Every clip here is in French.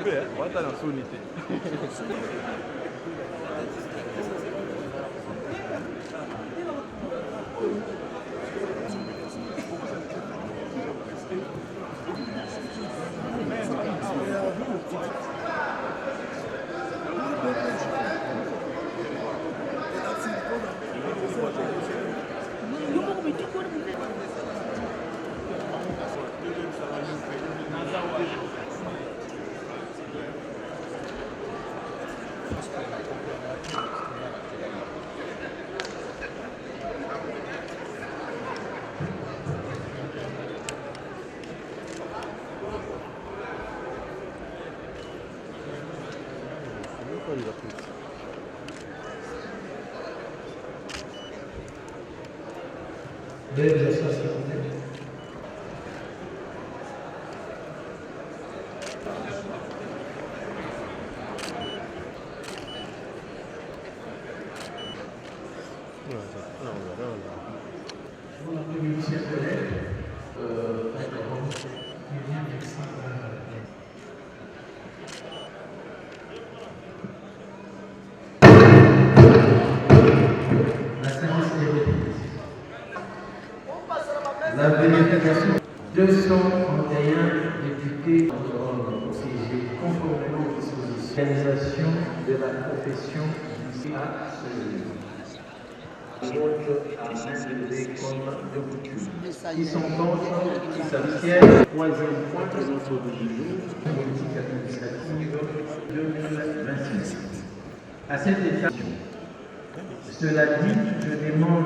couper, hein. On va dans son unité. La vérification 231 députés ont siégé conformément aux dispositions d'organisation de la profession du CACE. Qui sont contre, qui s'abstiennent. Troisième point de notre ordre du jour, politique administrative 2026. À cette étape, cela dit, je demande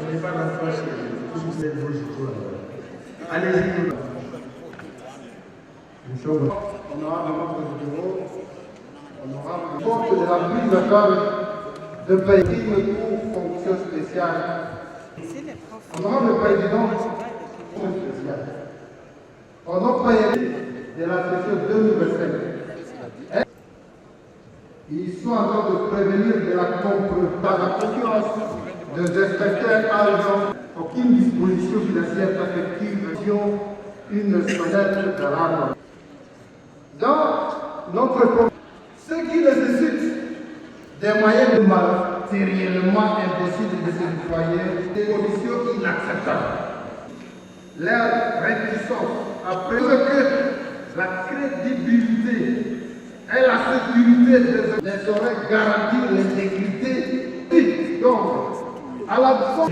je n'ai pas d'emploi chez vous. Allez-y. Honorable membre du bureau, honorable compte de la prise de compte de payer pour fonction spéciale. Honorable président, fonction spéciale. Honorable de la session 2025. Ils sont en train de prévenir de la concurrence des inspecteurs agents. Aucune disposition financière effective, une sonnette d'alarme. Dans notre pays, ceux qui nécessitent des moyens matériellement impossibles de se déployer, des conditions inacceptables. Leur réticence après que la crédibilité et la sécurité des ne sauraient garantir l'intégrité. Donc, à la fin,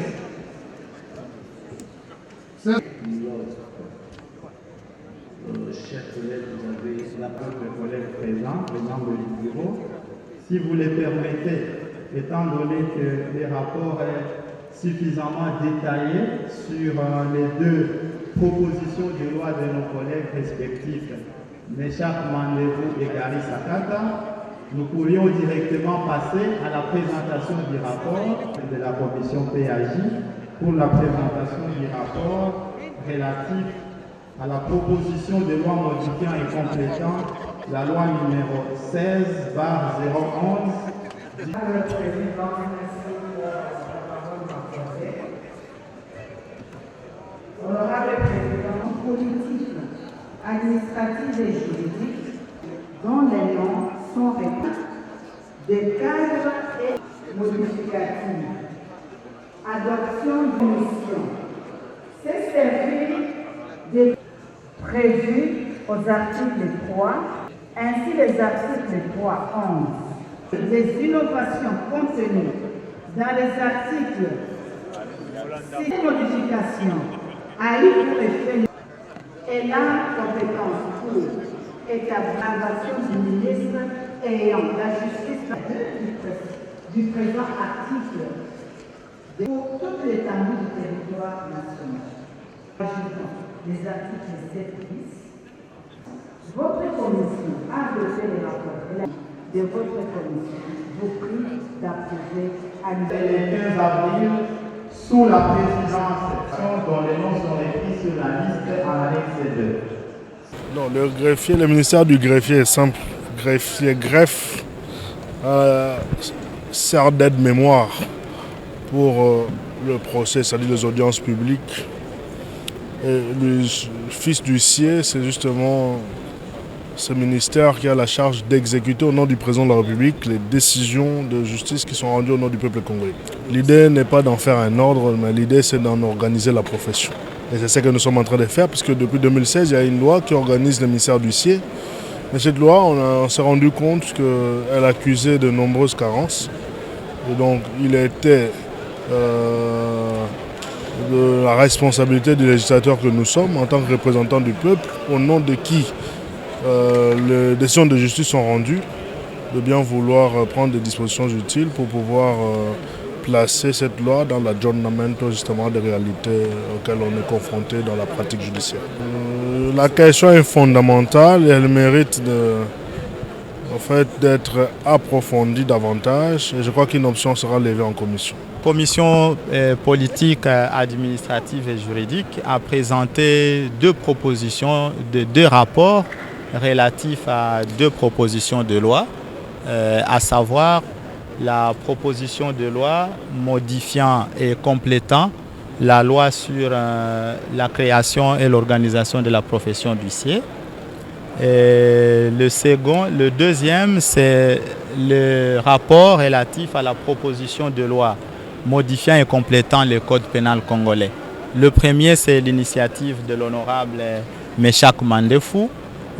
chers collègues, vous avez la preuve de collègues présents, les membres du bureau. Si vous les permettez, étant donné que les rapports est suffisamment détaillé sur les deux propositions de loi de nos collègues respectifs, Meshach Mandevou et Gary Sakata, nous pourrions directement passer à la présentation du rapport de la commission PAJ pour la présentation du rapport relatif à la proposition de loi modifiant et complétant la loi numéro 16/011. Honorable Président, politique, administrative et juridique, dont les noms sont répétés, des cadres et modificatives, adoption d'une mission. C'est servir des prévus aux articles 3, ainsi les articles 3, 11. Les innovations contenues dans les articles 6 modifications a eu pour effet et la compétence pour établir du ministre ayant la justice du présent article pour toute l'étendue du territoire national. Ajoutons les articles 7 bis. Votre commission a voté les rapports de votre commission. Vous prie d'approuver à Le 15 avril, sous la présidence dont les noms sont écrits sur la liste en annexe 2. Non, le greffier, le ministère du greffier est simple. Greffier greffe sert d'aide mémoire pour le procès, c'est-à-dire les audiences publiques. Et le fils d'huissier, c'est justement ce ministère qui a la charge d'exécuter au nom du président de la République les décisions de justice qui sont rendues au nom du peuple congolais. L'idée n'est pas d'en faire un ordre, mais l'idée c'est d'en organiser la profession. Et c'est ce que nous sommes en train de faire, puisque depuis 2016, il y a une loi qui organise le ministère d'huissier. Mais cette loi, on s'est rendu compte qu'elle accusait de nombreuses carences. Et donc, il était de la responsabilité du législateur que nous sommes, en tant que représentants du peuple, au nom de qui les décisions de justice sont rendues, de bien vouloir prendre des dispositions utiles pour pouvoir placer cette loi dans l'aggiornamento justement des réalités auxquelles on est confronté dans la pratique judiciaire. La question est fondamentale et elle mérite d'être approfondie davantage et je crois qu'une option sera levée en commission. La commission politique, administrative et juridique a présenté deux rapports relatifs à deux propositions de loi, à savoir la proposition de loi modifiant et complétant la loi sur la création et l'organisation de la profession d'huissier. Le deuxième, c'est le rapport relatif à la proposition de loi modifiant et complétant le code pénal congolais. Le premier, c'est l'initiative de l'honorable Meshak Mandefou.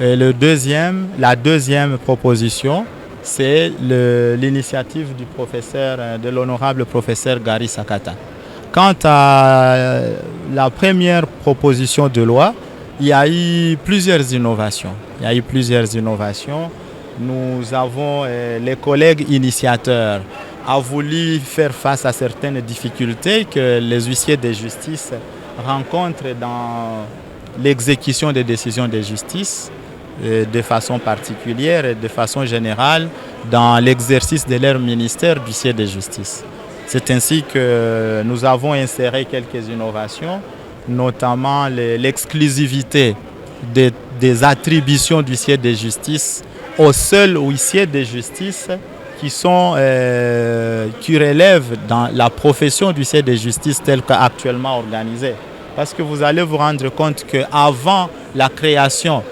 Et la deuxième proposition, c'est l'initiative de l'honorable professeur Gary Sakata. Quant à la première proposition de loi, il y a eu plusieurs innovations. Nous avons, les collègues initiateurs, ont voulu faire face à certaines difficultés que les huissiers de justice rencontrent dans l'exécution des décisions de justice, de façon particulière et de façon générale dans l'exercice de leur ministère d'huissier de justice. C'est ainsi que nous avons inséré quelques innovations, notamment l'exclusivité des attributions d'huissier de justice aux seuls huissiers de justice qui relèvent dans la profession d'huissier de justice telle qu'actuellement organisée. Parce que vous allez vous rendre compte qu'avant la création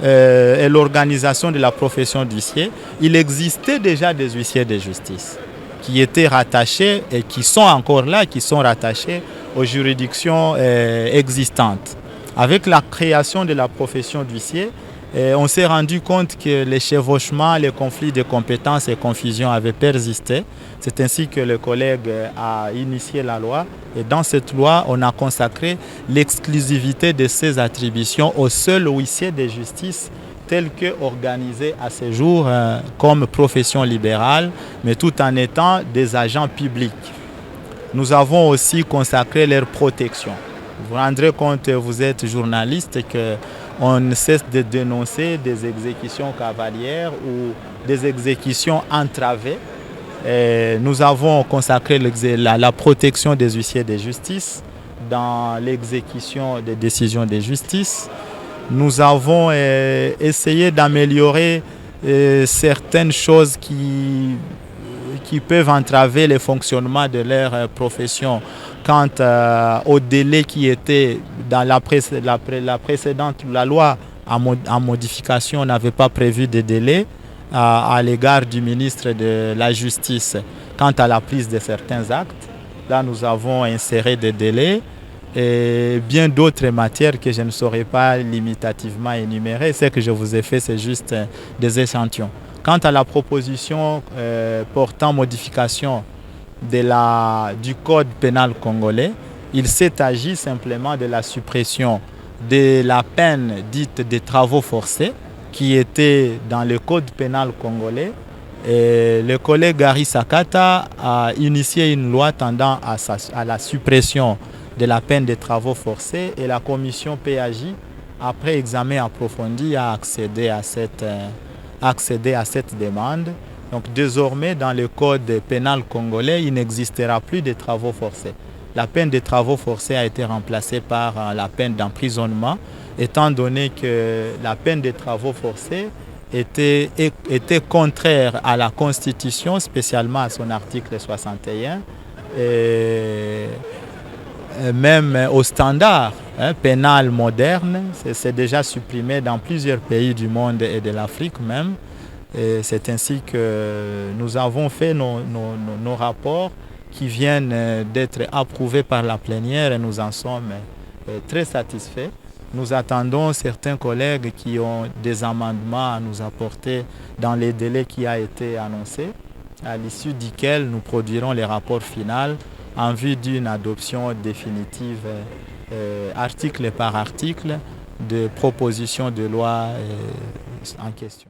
et l'organisation de la profession d'huissier, il existait déjà des huissiers de justice qui étaient rattachés et qui sont encore là, qui sont rattachés aux juridictions existantes. Avec la création de la profession d'huissier, on s'est rendu compte que les chevauchements, les conflits de compétences et confusions avaient persisté. C'est ainsi que le collègue a initié la loi. Et dans cette loi, on a consacré l'exclusivité de ces attributions aux seuls huissiers de justice tels qu'organisés à ce jour comme profession libérale, mais tout en étant des agents publics. Nous avons aussi consacré leur protection. Vous vous rendrez compte, vous êtes journaliste, qu'on ne cesse de dénoncer des exécutions cavalières ou des exécutions entravées. Et nous avons consacré la protection des huissiers de justice dans l'exécution des décisions de justice. Nous avons essayé d'améliorer certaines choses qui peuvent entraver le fonctionnement de leur profession quant au délai qui était dans la précédente, la loi en modification n'avait pas prévu de délai à l'égard du ministre de la Justice quant à la prise de certains actes. Là, nous avons inséré des délais et bien d'autres matières que je ne saurais pas limitativement énumérer. Ce que je vous ai fait, c'est juste des échantillons. Quant à la proposition portant modification du code pénal congolais, il s'est agi simplement de la suppression de la peine dite des travaux forcés qui était dans le code pénal congolais. Et le collègue Gary Sakata a initié une loi tendant à la suppression de la peine des travaux forcés et la commission PAJ, après examen approfondi, a accédé à cette demande. Donc désormais, dans le code pénal congolais, il n'existera plus de travaux forcés. La peine de travaux forcés a été remplacée par la peine d'emprisonnement, étant donné que la peine de travaux forcés était contraire à la Constitution, spécialement à son article 61, et même aux standards pénal moderne. C'est déjà supprimé dans plusieurs pays du monde et de l'Afrique même. C'est ainsi que nous avons fait nos rapports qui viennent d'être approuvés par la plénière et nous en sommes très satisfaits. Nous attendons certains collègues qui ont des amendements à nous apporter dans les délais qui a été annoncé, à l'issue duquel nous produirons les rapports finaux en vue d'une adoption définitive article par article de propositions de loi en question.